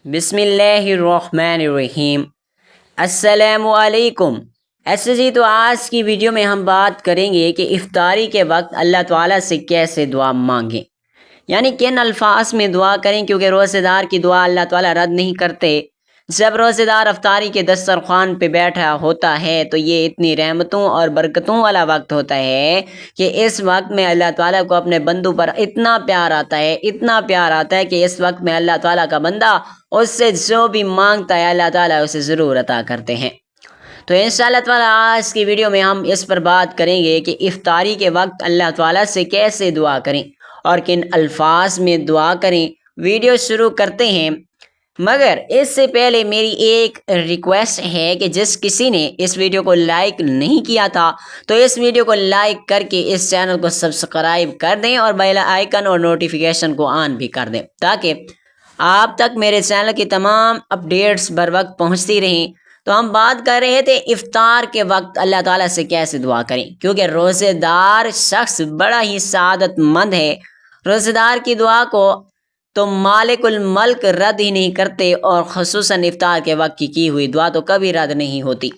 بسم اللہ الرحمن الرحیم۔ السلام علیکم۔ ایسے جی، تو آج کی ویڈیو میں ہم بات کریں گے کہ افطاری کے وقت اللہ تعالیٰ سے کیسے دعا مانگیں، یعنی کن الفاظ میں دعا کریں، کیونکہ روزہ دار کی دعا اللہ تعالیٰ رد نہیں کرتے۔ جب روزہ دار افطاری کے دسترخوان پہ بیٹھا ہوتا ہے تو یہ اتنی رحمتوں اور برکتوں والا وقت ہوتا ہے کہ اس وقت میں اللہ تعالیٰ کو اپنے بندوں پر اتنا پیار آتا ہے کہ اس وقت میں اللہ تعالیٰ کا بندہ اس سے جو بھی مانگتا ہے اللہ تعالیٰ اسے ضرور عطا کرتے ہیں۔ تو انشاءاللہ تعالیٰ آج کی ویڈیو میں ہم اس پر بات کریں گے کہ افطاری کے وقت اللہ تعالیٰ سے کیسے دعا کریں اور کن الفاظ میں دعا کریں۔ ویڈیو شروع کرتے ہیں، مگر اس سے پہلے میری ایک ریکویسٹ ہے کہ جس کسی نے اس ویڈیو کو لائک نہیں کیا تھا تو اس ویڈیو کو لائک کر کے اس چینل کو سبسکرائب کر دیں اور بیل آئیکن اور نوٹیفیکیشن کو آن بھی کر دیں تاکہ آپ تک میرے چینل کی تمام اپڈیٹس بر وقت پہنچتی رہیں۔ تو ہم بات کر رہے تھے افطار کے وقت اللہ تعالیٰ سے کیسے دعا کریں، کیونکہ روزے دار شخص بڑا ہی سعادت مند ہے۔ روزے دار کی دعا کو تو مالک الملک رد ہی نہیں کرتے، اور خصوصاً افطار کے وقت کی ہوئی دعا تو کبھی رد نہیں ہوتی۔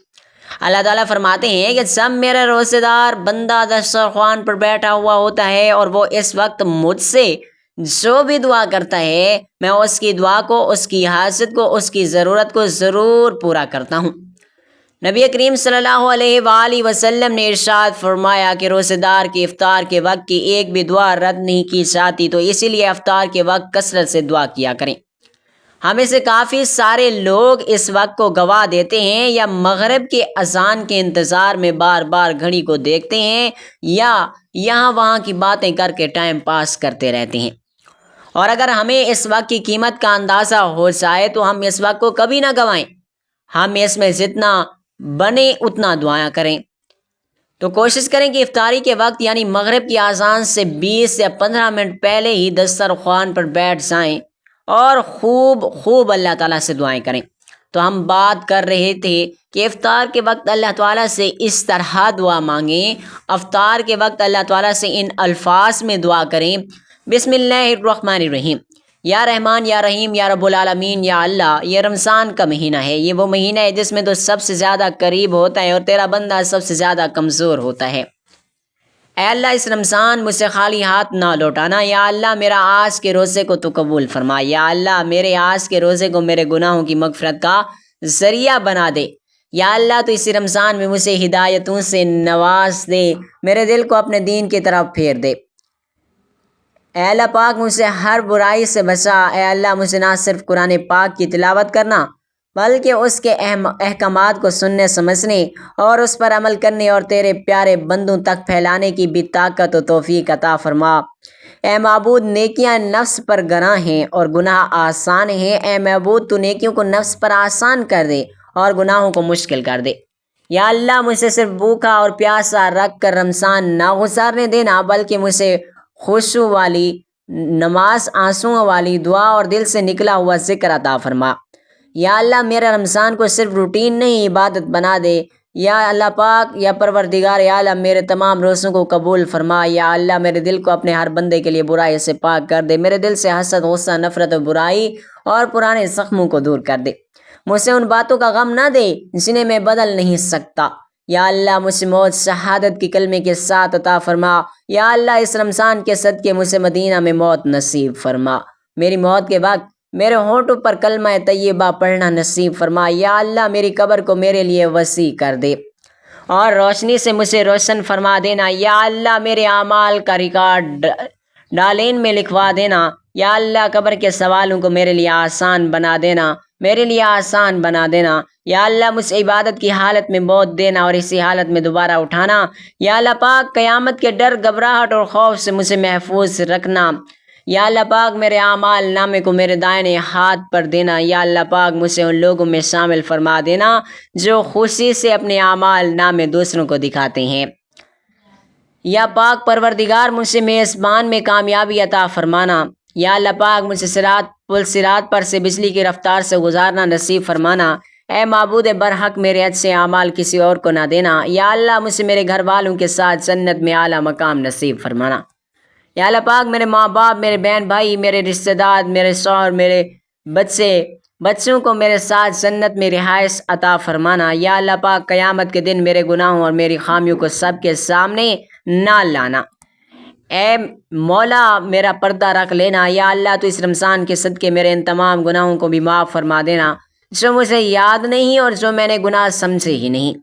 اللہ تعالیٰ فرماتے ہیں کہ جب میرا روزے دار بندہ دسترخوان پر بیٹھا ہوا ہوتا ہے اور وہ اس وقت مجھ سے جو بھی دعا کرتا ہے، میں اس کی دعا کو، اس کی حاجت کو، اس کی ضرورت کو ضرور پورا کرتا ہوں۔ نبی کریم صلی اللہ علیہ وآلہ وسلم نے ارشاد فرمایا کہ روزے دار کی افطار کے وقت کی ایک بھی دعا رد نہیں کی جاتی، تو اسی لیے افطار کے وقت کثرت سے دعا کیا کریں۔ ہمیں سے کافی سارے لوگ اس وقت کو گوا دیتے ہیں، یا مغرب کے اذان کے انتظار میں بار بار گھڑی کو دیکھتے ہیں، یا یہاں وہاں کی باتیں کر کے ٹائم پاس کرتے رہتے ہیں۔ اور اگر ہمیں اس وقت کی قیمت کا اندازہ ہو جائے تو ہم اس وقت کو کبھی نہ گوائیں، ہم اس میں جتنا بنے اتنا دعائیں کریں۔ تو کوشش کریں کہ افطاری کے وقت یعنی مغرب کی اذان سے 20 یا 15 منٹ پہلے ہی دسترخوان پر بیٹھ جائیں اور خوب اللہ تعالیٰ سے دعائیں کریں۔ تو ہم بات کر رہے تھے کہ افطار کے وقت اللہ تعالیٰ سے اس طرح دعا مانگیں، افطار کے وقت اللہ تعالیٰ سے ان الفاظ میں دعا کریں: بسم اللہ الرحمن الرحیم، یا رحمان یا رحیم یا رب العالمین یا اللہ۔ یہ رمضان کا مہینہ ہے، یہ وہ مہینہ ہے جس میں تو سب سے زیادہ قریب ہوتا ہے اور تیرا بندہ سب سے زیادہ کمزور ہوتا ہے۔ اے اللہ، اس رمضان مجھ سے خالی ہاتھ نہ لوٹانا۔ یا اللہ، میرا آج کے روزے کو تو قبول فرما۔ یا اللہ، میرے آج کے روزے کو میرے گناہوں کی مغفرت کا ذریعہ بنا دے۔ یا اللہ، تو اسی رمضان میں مجھے ہدایتوں سے نواز دے، میرے دل کو اپنے دین کی طرف پھیر دے۔ اے اللہ پاک، مجھے ہر برائی سے بچا۔ اے اللہ، مجھے نہ صرف قرآن پاک کی تلاوت کرنا بلکہ اس کے احکامات کو سننے سمجھنے اور اس پر عمل کرنے اور تیرے پیارے بندوں تک پھیلانے کی بھی طاقت و توفیق عطا فرما۔ اے معبود، نیکیاں نفس پر گراں ہیں اور گناہ آسان ہیں۔ اے معبود، تو نیکیوں کو نفس پر آسان کر دے اور گناہوں کو مشکل کر دے۔ یا اللہ، مجھے صرف بھوکا اور پیاسا رکھ کر رمضان نہ گزارنے دینا، بلکہ مجھے خشوع والی نماز، آنسوؤں والی دعا اور دل سے نکلا ہوا ذکر عطا فرما۔ یا اللہ، میرا رمضان کو صرف روٹین نہیں، عبادت بنا دے۔ یا اللہ پاک، یا پروردگار عالم، میرے تمام روزوں کو قبول فرما۔ یا اللہ، میرے دل کو اپنے ہر بندے کے لیے برائی سے پاک کر دے، میرے دل سے حسد، غصہ، نفرت و برائی اور پرانے زخموں کو دور کر دے۔ مجھے ان باتوں کا غم نہ دے جنہیں میں بدل نہیں سکتا۔ یا اللہ، مجھے موت شہادت کی کلمے کے ساتھ عطا فرما۔ یا اللہ، اس رمضان کے صدقے مجھے مدینہ میں موت نصیب فرما۔ میری موت کے وقت میرے ہونٹوں پر کلمہ طیبہ پڑھنا نصیب فرما۔ یا اللہ، میری قبر کو میرے لیے وسیع کر دے اور روشنی سے مجھے روشن فرما دینا۔ یا اللہ، میرے اعمال کا ریکارڈ ڈالین میں لکھوا دینا۔ یا اللہ، قبر کے سوالوں کو میرے لیے آسان بنا دینا، میرے لیے آسان بنا دینا۔ یا اللہ، مجھے عبادت کی حالت میں موت دینا اور اسی حالت میں دوبارہ اٹھانا۔ یا اللہ پاک، قیامت کے ڈر، گھبراہٹ اور خوف سے مجھے محفوظ رکھنا۔ یا اللہ پاک، میرے اعمال نامے کو میرے دائیں ہاتھ پر دینا۔ یا اللہ پاک، مجھے ان لوگوں میں شامل فرما دینا جو خوشی سے اپنے اعمال نامے دوسروں کو دکھاتے ہیں۔ یا پاک پروردگار، مجھے میزبان میں کامیابی عطا فرمانا۔ یا اللہ پاک، مجھے پل صراط پر سے بجلی کی رفتار سے گزارنا نصیب فرمانا۔ اے معبود برحق، میرے اچھے اعمال کسی اور کو نہ دینا۔ یا اللہ، مجھے میرے گھر والوں کے ساتھ جنت میں اعلیٰ مقام نصیب فرمانا۔ یا اللہ پاک، میرے ماں باپ، میرے بہن بھائی، میرے رشتہ دار، میرے شوہر، میرے بچے بچوں کو میرے ساتھ جنت میں رہائش عطا فرمانا۔ یا اللہ پاک قیامت کے دن میرے گناہوں اور میری خامیوں کو سب کے سامنے نہ لانا۔ اے مولا میرا پردہ رکھ لینا۔ یا اللہ تو اس رمضان کے صدقے میرے ان تمام گناہوں کو بھی معاف فرما دینا جو مجھے یاد نہیں اور جو میں نے گناہ سمجھے ہی نہیں۔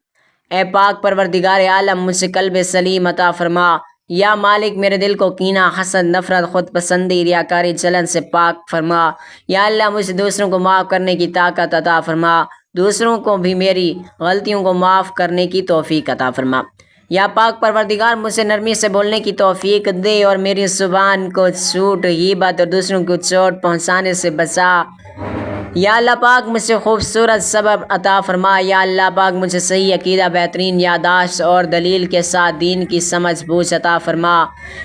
اے پاک پروردگار عالم مجھے قلب سلیم عطا فرما۔ یا مالک میرے دل کو کینہ، حسد، نفرت، خود پسندی، ریاکاری، جلن سے پاک فرما۔ یا اللہ مجھے دوسروں کو معاف کرنے کی طاقت عطا فرما، دوسروں کو بھی میری غلطیوں کو معاف کرنے کی توفیق عطا فرما۔ یا پاک پروردگار مجھے نرمی سے بولنے کی توفیق دے اور میری زبان کو جھوٹ، غیبت اور دوسروں کو چوٹ پہنچانے سے بچا۔ یا اللہ پاک مجھے خوبصورت صبر عطا فرما۔ یا اللہ پاک مجھے صحیح عقیدہ، بہترین یادداشت اور دلیل کے ساتھ دین کی سمجھ بوجھ عطا فرما۔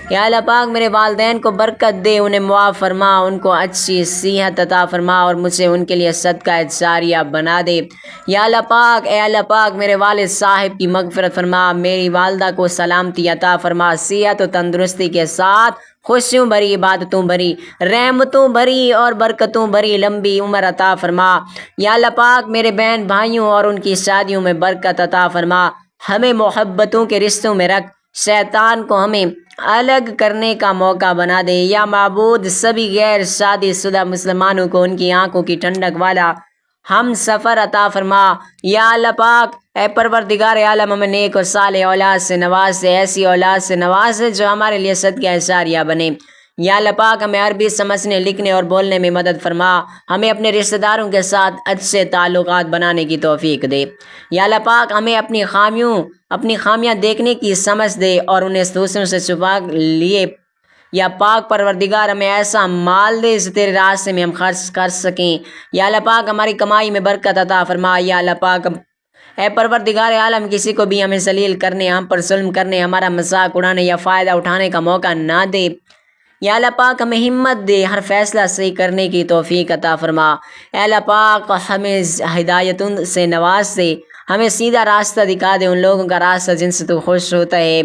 یا اللہ پاک میرے والدین کو برکت دے، انہیں معاف فرما، ان کو اچھی صحت عطا فرما اور مجھے ان کے لیے صدقہ جاریہ بنا دے۔ یا اللہ پاک اے اللہ پاک میرے والد صاحب کی مغفرت فرما، میری والدہ کو سلامتی عطا فرما، صحت و تندرستی کے ساتھ خوشیوں بھری، عبادتوں بھری، رحمتوں بھری اور برکتوں بھری لمبی عمر عطا فرما۔ یا اللہ پاک میرے بہن بھائیوں اور ان کی شادیوں میں برکت عطا فرما، ہمیں محبتوں کے رشتوں میں رکھ، شیطان کو ہمیں الگ کرنے کا موقع بنا دے۔ یا معبود سبھی غیر شادی شدہ مسلمانوں کو ان کی آنکھوں کی ٹھنڈک والا ہم سفر عطا فرما۔ یا اللہ پاک اے پروردگار عالم ہمیں نیک اور صالح اولاد سے نواز سے، ایسی اولاد سے نواز جو ہمارے لیے صدقہ جاریہ بنے۔ یا اللہ پاک ہمیں عربی سمجھنے، لکھنے اور بولنے میں مدد فرما، ہمیں اپنے رشتہ داروں کے ساتھ اچھے تعلقات بنانے کی توفیق دے۔ یا اللہ پاک ہمیں اپنی خامیاں دیکھنے کی سمجھ دے اور انہیں دوسروں سے چھپا لیے۔ یا پاک پروردگار ہمیں ایسا مال دے جو تیرے راستے میں ہم خرچ کر سکیں۔ یا اللہ پاک ہماری کمائی میں برکت عطا فرما۔ یا اللہ پاک اے پروردگار عالم کسی کو بھی ہمیں ذلیل کرنے، ہم پر ظلم کرنے، ہمارا مذاق اڑانے یا فائدہ اٹھانے کا موقع نہ دے۔ یا اللہ پاک ہمیں ہمت دے، ہر فیصلہ صحیح کرنے کی توفیق عطا فرما۔ اے اللہ پاک ہمیں ہدایتوں سے نواز دے، ہمیں سیدھا راستہ دکھا دے، ان لوگوں کا راستہ جن سے تو خوش ہوتا ہے۔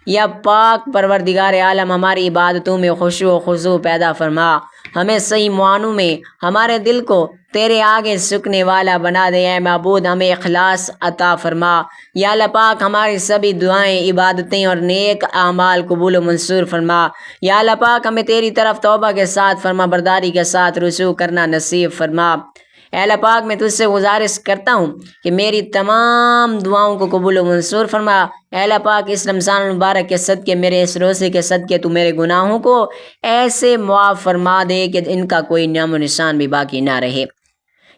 یا پاک پروردگار عالم ہماری عبادتوں میں خشوع و خضوع پیدا فرما، ہمیں صحیح معنوں میں ہمارے دل کو تیرے آگے جھکنے والا بنا دے۔ اے معبود ہمیں اخلاص عطا فرما۔ یا اللہ پاک ہماری سبھی دعائیں، عبادتیں اور نیک اعمال قبول و منظور فرما۔ یا اللہ پاک ہمیں تیری طرف توبہ کے ساتھ، فرما برداری کے ساتھ رجوع کرنا نصیب فرما۔ اے اللہ پاک میں تجھ سے گزارش کرتا ہوں کہ میری تمام دعاؤں کو قبول و منظور فرما۔ اے اللہ پاک اس رمضان المبارک کے صدقے، میرے اس روزے کے صدقے تو میرے گناہوں کو ایسے معاف فرما دے کہ ان کا کوئی نام و نشان بھی باقی نہ رہے۔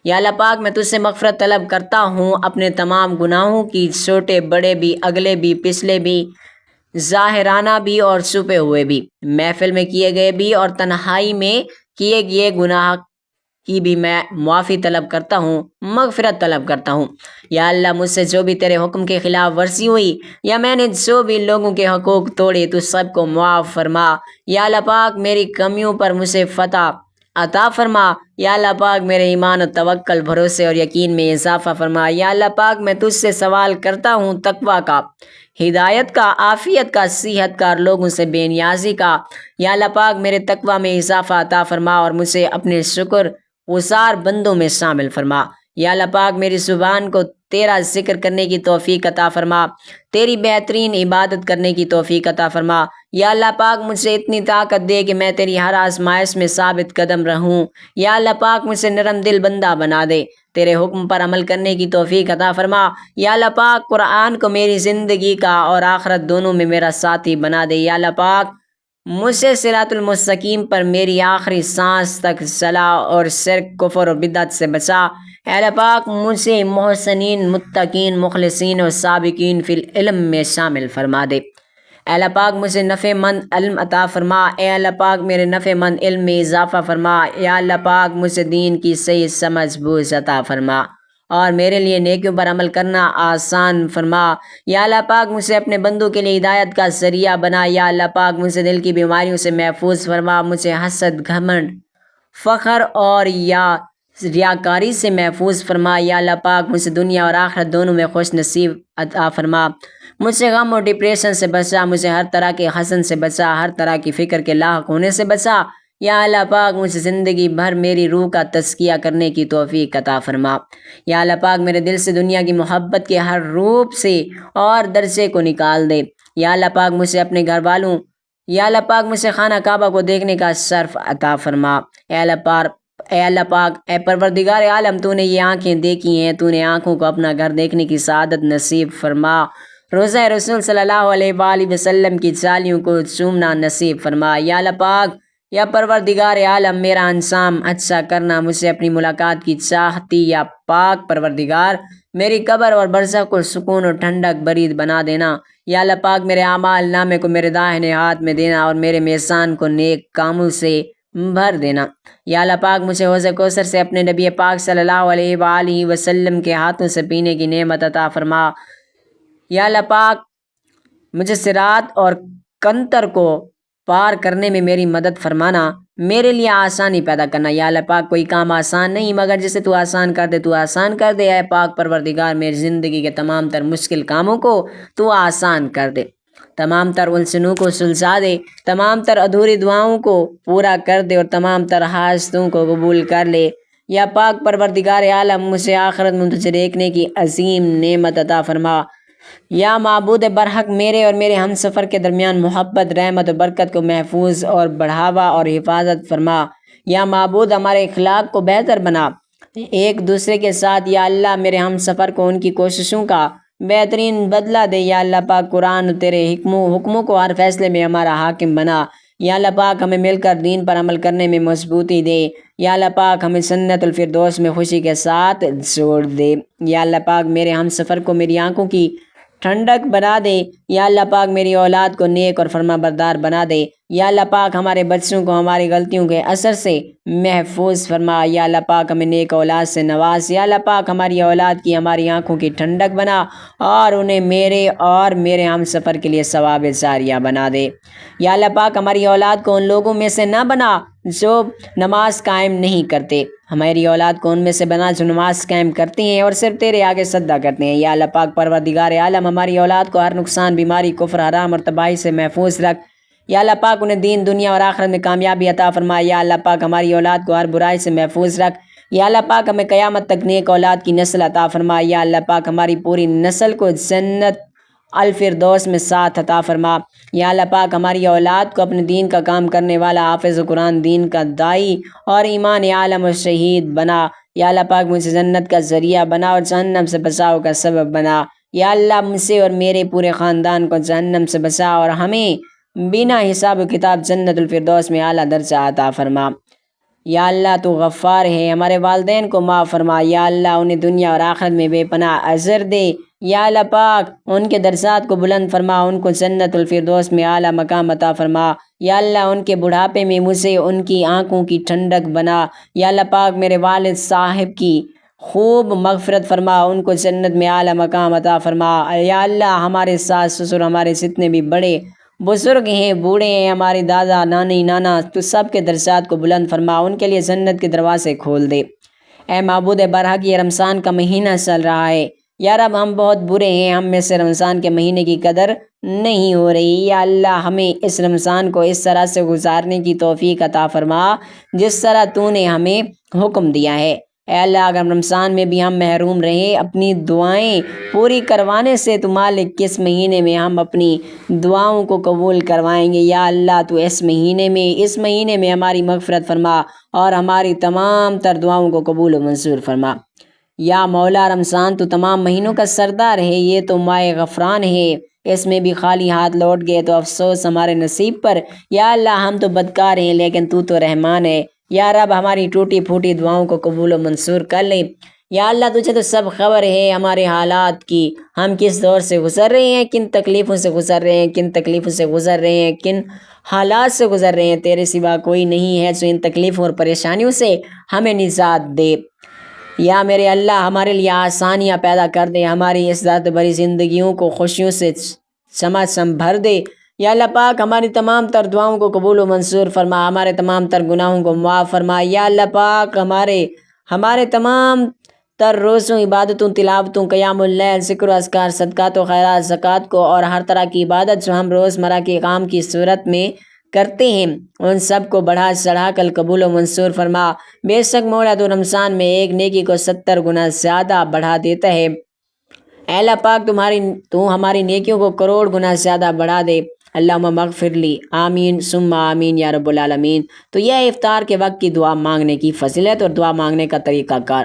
یا اللہ پاک میں تجھ سے مغفرت طلب کرتا ہوں اپنے تمام گناہوں کی، چھوٹے بڑے بھی، اگلے بھی، پچھلے بھی، ظاہرانہ بھی اور چھپے ہوئے بھی، محفل میں کیے گئے بھی اور تنہائی میں کیے گئے گناہ کی بھی میں معافی طلب کرتا ہوں، مغفرت طلب کرتا ہوں۔ یا اللہ مجھ سے جو بھی تیرے حکم کے خلاف ورزی ہوئی یا میں نے جو بھی لوگوں کے حقوق توڑے تو سب کو معاف فرما۔ یا اللہ پاک میری کمیوں پر مجھے فتح عطا فرما۔ یا اللہ پاک میرے ایمان و توکل، بھروسے اور یقین میں اضافہ فرما۔ یا اللہ پاک میں تجھ سے سوال کرتا ہوں تقویٰ کا، ہدایت کا، عافیت کا، صحت کا اور لوگوں سے بے نیازی کا۔ یا اللہ پاک میرے تقویٰ میں اضافہ عطا فرما اور مجھے اپنے شکر گزار بندوں میں شامل فرما۔ یا اللہ پاک میری زبان کو تیرا ذکر کرنے کی توفیق عطا فرما، تیری بہترین عبادت کرنے کی توفیق عطا فرما۔ یا اللہ پاک مجھے اتنی طاقت دے کہ میں تیری ہر آزمائش میں ثابت قدم رہوں۔ یا اللہ پاک مجھے نرم دل بندہ بنا دے، تیرے حکم پر عمل کرنے کی توفیق عطا فرما۔ یا اللہ پاک قرآن کو میری زندگی کا اور آخرت دونوں میں میرا ساتھی بنا دے۔ یا اللہ پاک مجھے صراط المستقیم پر میری آخری سانس تک چلا اور شرک، کفر اور بدعت سے بچا۔ اے اللہ پاک مجھے محسنین، متقین، مخلصین اور سابقین فی العلم میں شامل فرما دے۔ اے اللہ پاک مجھے نفع مند علم عطا فرما۔ اے اللہ پاک میرے نفع مند علم میں اضافہ فرما۔ یا اللہ پاک مجھے دین کی صحیح سمجھ بوجھ عطا فرما اور میرے لیے نیکیوں پر عمل کرنا آسان فرما۔ یا اللہ پاک مجھے اپنے بندوں کے لیے ہدایت کا ذریعہ بنا۔ یا اللہ پاک مجھے دل کی بیماریوں سے محفوظ فرما، مجھے حسد، گھمنڈ، فخر اور یا ریاکاری سے محفوظ فرما۔ یا اللہ پاک مجھے دنیا اور آخرت دونوں میں خوش نصیب عطا فرما، مجھے غم اور ڈپریشن سے بچا، مجھے ہر طرح کے حزن سے بچا، ہر طرح کی فکر کے لاحق ہونے سے بچا۔ یا اللہ پاک مجھے زندگی بھر میری روح کا تزکیہ کرنے کی توفیق عطا فرما۔ یا اللہ پاک میرے دل سے دنیا کی محبت کے ہر روپ سے اور درجے کو نکال دے۔ یا اللہ پاک مجھے اپنے گھر والوں، یا اللہ پاک مجھے خانہ کعبہ کو دیکھنے کا شرف عطا فرما۔ اے اللہ پاک، اے پروردگار عالم، تو نے یہ آنکھیں دیکھی ہیں، تو نے آنکھوں کو اپنا گھر دیکھنے کی سعادت نصیب فرما۔ روضہ رسول صلی اللہ علیہ وآلہ وسلم کی جالیوں کو چومنا نصیب فرما۔ یا اللہ پاک، یا پروردگار عالم، میرا انجام اچھا کرنا، مجھے اپنی ملاقات کی چاہتی یا پاک پروردگار میری قبر اور برزخ کو سکون اور ٹھنڈک برید بنا دینا۔ یا اللہ پاک، میرے اعمال نامے کو میرے داہنے ہاتھ میں دینا اور میرے میزان کو نیک کاموں سے بھر دینا۔ یا اللہ پاک، مجھے حوض کوثر سے اپنے نبی پاک صلی اللہ علیہ وآلہ وسلم کے ہاتھوں سے پینے کی نعمت عطا فرما۔ یا اللہ پاک، مجھے صراط اور کنتر کو پار کرنے میں میری مدد فرمانا، میرے لیے آسانی پیدا کرنا۔ یا اللہ پاک، کوئی کام آسان نہیں مگر جسے تو آسان کر دے، تو آسان کر دے۔ اے پاک پروردگار، میری زندگی کے تمام تر مشکل کاموں کو تو آسان کر دے، تمام تر الجھنوں کو سلجھا دے، تمام تر ادھوری دعاؤں کو پورا کر دے اور تمام تر حاجتوں کو قبول کر لے۔ یا پاک پروردگار عالم، مجھے آخرت میں تجھے دیکھنے کی عظیم نعمت عطا فرما۔ یا معبود برحق، میرے اور میرے ہم سفر کے درمیان محبت، رحمت و برکت کو محفوظ اور بڑھاوا اور حفاظت فرما۔ یا معبود، ہمارے اخلاق کو بہتر بنا ایک دوسرے کے ساتھ۔ یا اللہ، میرے ہم سفر کو ان کی کوششوں کا بہترین بدلہ دے۔ یا اللہ پاک، قرآن تیرے حکموں کو ہر فیصلے میں ہمارا حاکم بنا۔ یا اللہ پاک، ہمیں مل کر دین پر عمل کرنے میں مضبوطی دے۔ یا اللہ پاک، ہمیں جنت الفردوس میں خوشی کے ساتھ جوڑ دے۔ یا اللہ پاک، میرے ہم سفر کو میری آنکھوں کی ٹھنڈک بنا دے۔ یا اللہ پاک، میری اولاد کو نیک اور فرما بردار بنا دے۔ یا اللہ پاک، ہمارے بچوں کو ہماری غلطیوں کے اثر سے محفوظ فرما۔ یا اللہ پاک، ہمیں نیک اولاد سے نواز۔ یا اللہ پاک، ہماری اولاد کی ہماری آنکھوں کی ٹھنڈک بنا اور انہیں میرے اور میرے ہم سفر کے لیے ثواب جاریہ بنا دے۔ یا اللہ پاک، ہماری اولاد کو ان لوگوں میں سے نہ بنا جو نماز قائم نہیں کرتے، ہماری اولاد کو ان میں سے بنا جو نماز قائم کرتی ہیں اور صرف تیرے آگے سجدہ کرتے ہیں۔ یا اللہ پاک پروردگار عالم، ہماری اولاد کو ہر نقصان، بیماری، کفر، حرام اور تباہی سے محفوظ رکھ۔ یا اللہ پاک، انہیں دین، دنیا اور آخرت میں کامیابی عطا فرما۔ یا اللہ پاک، ہماری اولاد کو ہر برائی سے محفوظ رکھ۔ یا اللہ پاک، ہمیں قیامت تک نیک اولاد کی نسل عطا فرما۔ یا اللہ پاک، ہماری پوری نسل کو جنت الفردوس میں ساتھ عطا فرما۔ یا اللہ پاک، ہماری اولاد کو اپنے دین کا کام کرنے والا حافظ قرآن، دین کا داعی اور ایمان عالم و شہید بنا۔ یا اللہ پاک، مجھے جنت کا ذریعہ بنا اور جہنم سے بچاؤ کا سبب بنا۔ یا اللہ، مجھ سے اور میرے پورے خاندان کو جہنم سے بچا اور ہمیں بنا حساب و کتاب جنت الفردوس میں اعلیٰ درجہ عطا فرما۔ یا اللہ، تو غفار ہے، ہمارے والدین کو معاف فرما۔ یا اللہ، انہیں دنیا اور آخرت میں بے پناہ اجر دے۔ یا اللہ پاک، ان کے درجات کو بلند فرما، ان کو جنت الفردوس میں اعلیٰ مقام عطا فرما۔ یا اللہ، ان کے بڑھاپے میں مجھے ان کی آنکھوں کی ٹھنڈک بنا۔ یا اللہ پاک، میرے والد صاحب کی خوب مغفرت فرما، ان کو جنت میں اعلیٰ مقام عطا فرما۔ یا اللہ، ہمارے ساس سسر، ہمارے جتنے بھی بڑے بزرگ ہیں، بوڑھے ہیں، ہمارے دادا، نانی، نانا، تو سب کے درجات کو بلند فرما، ان کے لیے جنت کے دروازے کھول دے۔ اے معبود برحق، یہ رمضان کا مہینہ چل رہا ہے، یا رب ہم بہت برے ہیں، ہم میں سے رمضان کے مہینے کی قدر نہیں ہو رہی۔ یا اللہ، ہمیں اس رمضان کو اس طرح سے گزارنے کی توفیق عطا فرما جس طرح تو نے ہمیں حکم دیا ہے۔ اے اللہ، اگر رمضان میں بھی ہم محروم رہے اپنی دعائیں پوری کروانے سے، تو مالک کس مہینے میں ہم اپنی دعاؤں کو قبول کروائیں گے؟ یا اللہ، تو اس مہینے میں ہماری مغفرت فرما اور ہماری تمام تر دعاؤں کو قبول و منظور فرما۔ یا مولا، رمضان تو تمام مہینوں کا سردار ہے، یہ تو ماہ غفران ہے، اس میں بھی خالی ہاتھ لوٹ گئے تو افسوس ہمارے نصیب پر۔ یا اللہ، ہم تو بدکار ہیں لیکن تو رحمان ہے۔ یا رب، ہماری ٹوٹی پھوٹی دعاؤں کو قبول و منظور کر لے۔ یا اللہ، تجھے تو سب خبر ہے ہمارے حالات کی، ہم کس دور سے گزر رہے ہیں، کن تکلیفوں سے گزر رہے ہیں، کن حالات سے گزر رہے ہیں۔ تیرے سوا کوئی نہیں ہے جو ان تکلیفوں اور پریشانیوں سے ہمیں نجات دے۔ یا میرے اللہ، ہمارے لیے آسانیاں پیدا کر دے، ہماری اس ذات بھری زندگیوں کو خوشیوں سے چمچم بھر دے۔ یا اللہ پاک، ہماری تمام تر دعاؤں کو قبول و منظور فرما، ہمارے تمام تر گناہوں کو معاف فرما۔ یا اللہ پاک، ہمارے تمام تر روزوں، عبادتوں، تلاوتوں، قیام اللیل، ذکر و اذکار، صدقات و خیرات، زکوٰۃ کو اور ہر طرح کی عبادت جو ہم روزمرہ کے کام کی صورت میں کرتے ہیں ان سب کو بڑھا چڑھا کر قبول و منظور فرما۔ بے شک مولا تو رمضان میں ایک نیکی کو 70 گنا زیادہ بڑھا دیتا ہے۔ اے اللہ پاک تو ہماری نیکیوں کو کروڑ گنا زیادہ بڑھا دے۔ اللہم مغفر لی، آمین ثم آمین یا رب العالمین۔ تو یہ افطار کے وقت کی دعا مانگنے کی فضیلت اور دعا مانگنے کا طریقہ کار۔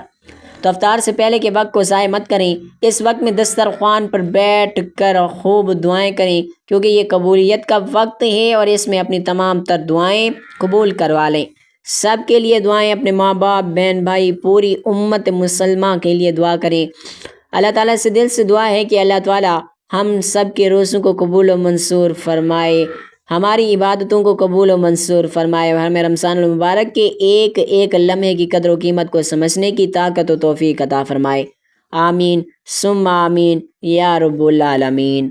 تو افطار سے پہلے کے وقت کو ضائع مت کریں، اس وقت میں دسترخوان پر بیٹھ کر خوب دعائیں کریں، کیونکہ یہ قبولیت کا وقت ہے اور اس میں اپنی تمام تر دعائیں قبول کروا لیں۔ سب کے لیے دعائیں، اپنے ماں باپ، بہن بھائی، پوری امت مسلمہ کے لیے دعا کریں۔ اللہ تعالیٰ سے دل سے دعا ہے کہ اللہ تعالیٰ ہم سب کے روزوں کو قبول و منظور فرمائے، ہماری عبادتوں کو قبول و منظور فرمائے اور ہمیں رمضان المبارک کے ایک ایک لمحے کی قدر و قیمت کو سمجھنے کی طاقت و توفیق عطا فرمائے۔ آمین ثم آمین یا رب العالمین۔